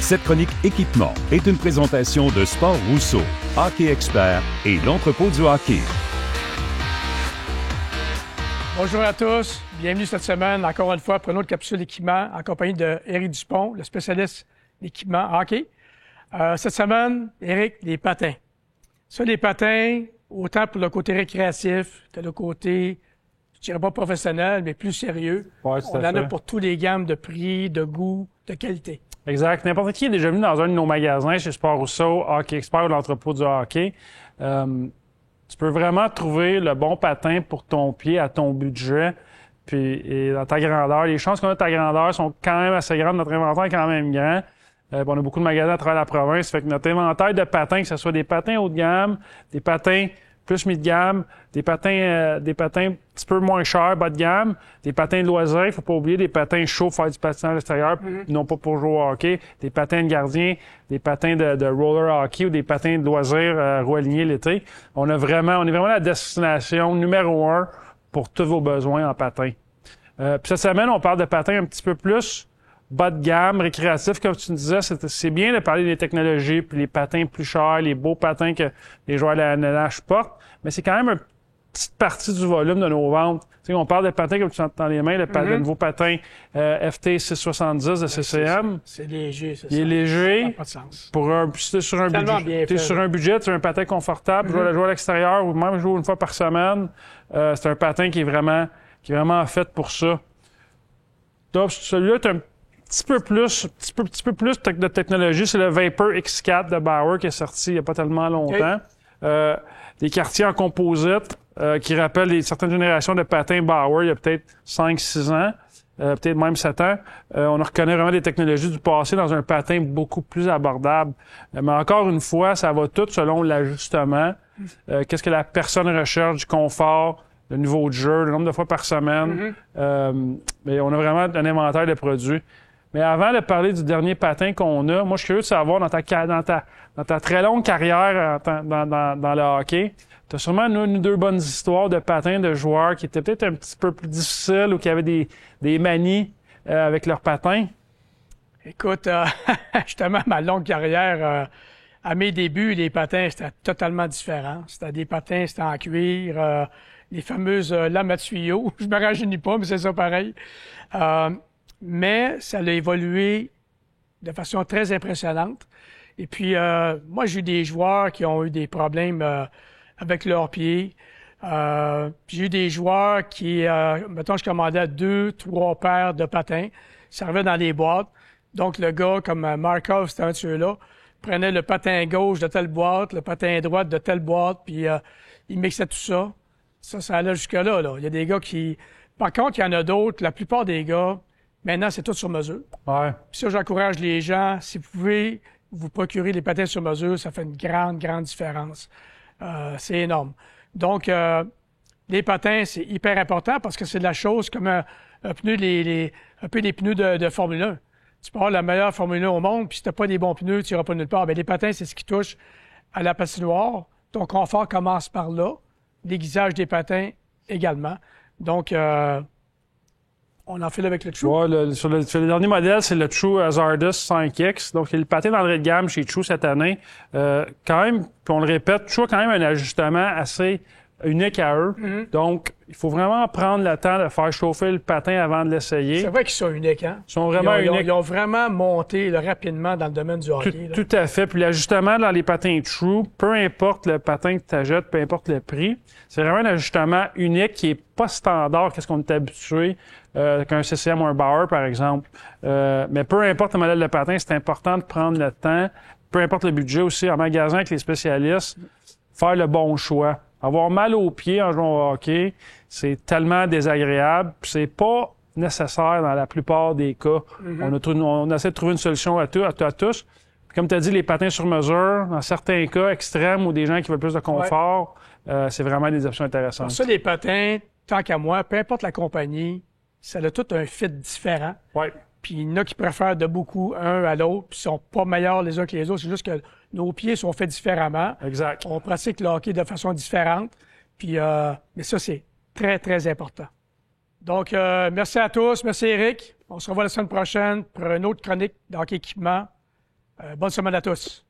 Cette chronique équipement est une présentation de Sport Rousseau, Hockey Expert et l'entrepôt du hockey. Bonjour à tous, bienvenue cette semaine encore une fois pour une autre capsule équipement en compagnie de Éric Dupont, le spécialiste d'équipement hockey. Cette semaine, Éric, les patins. Ça, les patins, autant pour le côté récréatif, que le côté, je dirais pas professionnel, mais plus sérieux. Ouais, on en a pour tous les gammes de prix, de goût, de qualité. Exact. N'importe qui est déjà venu dans un de nos magasins chez Sport Rousseau, Hockey Expert ou l'entrepôt du hockey. Tu peux vraiment trouver le bon patin pour ton pied à ton budget et dans ta grandeur. Les chances qu'on a de ta grandeur sont quand même assez grandes. Notre inventaire est quand même grand. On a beaucoup de magasins à travers la province. Fait que notre inventaire de patins, que ce soit des patins haut de gamme, des patins plus mi de gamme, des patins un petit peu moins chers, bas de gamme, des patins de loisirs, il faut pas oublier, des patins chauds, faire du patin à l'extérieur, non pas pour jouer au hockey, des patins de gardien, des patins de roller hockey ou des patins de loisirs roues alignées l'été. On est vraiment la destination numéro 1 pour tous vos besoins en patins. Puis cette semaine, on parle de patins un petit peu plus bas de gamme, récréatif, comme tu me disais. C'est bien de parler des technologies, puis les patins plus chers, les beaux patins que les joueurs de la NLH portent, mais c'est quand même une petite partie du volume de nos ventes. Tu sais, on parle de patins comme tu entends dans les mains, le nouveau patin FT 670 de CCM. C'est léger, c'est ça. Il est léger. Ça n'a pas de sens. Si t'es sur un budget, tu as un patin confortable, jouer à l'extérieur ou même jouer une fois par semaine. C'est un patin qui est vraiment fait pour ça. Donc, celui-là, tu as un petit peu plus de technologie. C'est le Vapor X4 de Bauer qui est sorti il n'y a pas tellement longtemps. Des quartiers en composite qui rappellent certaines générations de patins Bauer il y a peut-être 5-6 ans, peut-être même 7 ans. On reconnaît vraiment des technologies du passé dans un patin beaucoup plus abordable. Mais encore une fois, ça va tout selon l'ajustement. Qu'est-ce que la personne recherche, du confort, le niveau de jeu, le nombre de fois par semaine. Mais on a vraiment un inventaire de produits. Mais avant de parler du dernier patin qu'on a, moi, je suis curieux de savoir, dans ta très longue carrière dans le hockey, tu as sûrement une ou deux bonnes histoires de patins de joueurs qui étaient peut-être un petit peu plus difficiles ou qui avaient des manies avec leurs patins. Écoute, justement, ma longue carrière, à mes débuts, les patins, c'était totalement différent. C'était des patins, c'était en cuir, les fameuses lames à tuyaux. Je me rajeunis pas, mais c'est ça pareil. Mais ça a évolué de façon très impressionnante. Et puis, moi, j'ai eu des joueurs qui ont eu des problèmes avec leurs pieds. J'ai eu des joueurs qui, mettons, je commandais 2-3 paires de patins. Ça arrivait dans des boîtes. Donc, le gars, comme Markov, c'était un de ceux-là, prenait le patin gauche de telle boîte, le patin droite de telle boîte, puis il mixait tout ça. Ça allait jusque-là, là. Il y a des gars qui... Par contre, il y en a d'autres. La plupart des gars, maintenant, c'est tout sur mesure. Ouais. Puis ça, j'encourage les gens, si vous pouvez vous procurer des patins sur mesure, ça fait une grande différence. C'est énorme. Donc, les patins, c'est hyper important parce que c'est de la chose comme un pneu, un peu des pneus de Formule 1. Tu peux avoir la meilleure Formule 1 au monde, puis si tu n'as pas des bons pneus, tu n'iras pas nulle part. Bien, les patins, c'est ce qui touche à la patinoire. Ton confort commence par là. L'aiguisage des patins également. Donc, on en fait avec le True. Ouais, sur le dernier modèle, c'est le True Hazardous 5X. Donc, il est le patin d'entrée de gamme chez True cette année. Quand même, puis on le répète, True a quand même un ajustement assez unique à eux. Donc, il faut vraiment prendre le temps de faire chauffer le patin avant de l'essayer. C'est vrai qu'ils sont uniques, hein? Ils sont vraiment uniques. Ils ont vraiment monté là, rapidement dans le domaine du hockey. Tout à fait. Puis l'ajustement dans les patins True, peu importe le patin que tu achètes, peu importe le prix, c'est vraiment un ajustement unique qui est pas standard qu'est-ce qu'on est habitué qu'un CCM ou un Bauer, par exemple. Mais peu importe le modèle de patin, c'est important de prendre le temps, peu importe le budget aussi, en magasin avec les spécialistes, faire le bon choix. Avoir mal aux pieds en jouant au hockey, c'est tellement désagréable. C'est pas nécessaire dans la plupart des cas. On essaie de trouver une solution à tous. Puis comme tu as dit, les patins sur mesure, dans certains cas extrêmes ou des gens qui veulent plus de confort, c'est vraiment des options intéressantes. Pour ça, les patins, tant qu'à moi, peu importe la compagnie, ça a tout un fit différent. Ouais. Puis il y en a qui préfèrent de beaucoup un à l'autre, puis ils sont pas meilleurs les uns que les autres. C'est juste que nos pieds sont faits différemment. Exact. On pratique le hockey de façon différente. Puis, mais ça, c'est très important. Donc, merci à tous. Merci, Éric. On se revoit la semaine prochaine pour une autre chronique d'hockey équipement. Bonne semaine à tous.